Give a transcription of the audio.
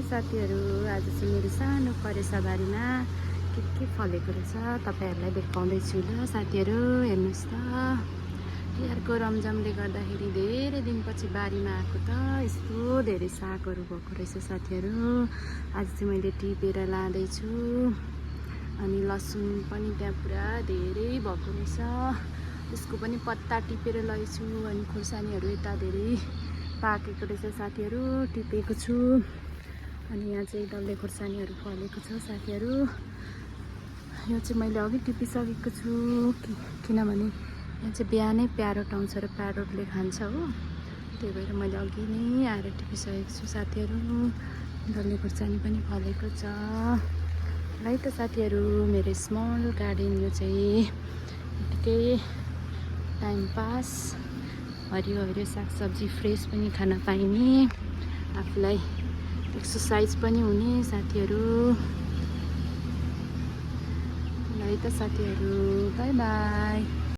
साथीहरू, आज चाहिँ मेरो सानो करेसाबारीमा के फलेको रहेछ तपाईँहरूलाई देखाउँदैछु ल साथीहरू। हेर्नुहोस् त, तिहारको रमझमले गर्दाखेरि धेरै दिनपछि बारीमा आएको त यस्तो धेरै सागहरू भएको रहेछ साथीहरू। आज चाहिँ मैले टिपेर लाँदैछु। अनि लसुन पनि त्यहाँ पुरा धेरै भएको रहेछ, त्यसको पनि पत्ता टिपेर लगेछु। अनि खुर्सानीहरू यता धेरै पाकेको रहेछ साथीहरू, टिपेको छु। अनि यहाँ चाहिँ डल्ले खुर्सानीहरू फलेको छ साथीहरू। यो चाहिँ मैले अघि टिपिसकेको छु किनभने यहाँ चाहिँ बिहानै प्यारोट आउँछ र प्यारोटले खान्छ हो, त्यही भएर मैले अघि नै आएर टिपिसकेको छु साथीहरू। डल्ले खुर्सानी पनि फलेको छ है त साथीहरू। मेरो स्मल गार्डन यो चाहिँ यतिकै टाइम पास, हरियो हरियो सागसब्जी फ्रेस पनि खान पाइने, आफूलाई एक्सर्साइज पनि हुने साथीहरू। है त साथीहरू, बाई बाई।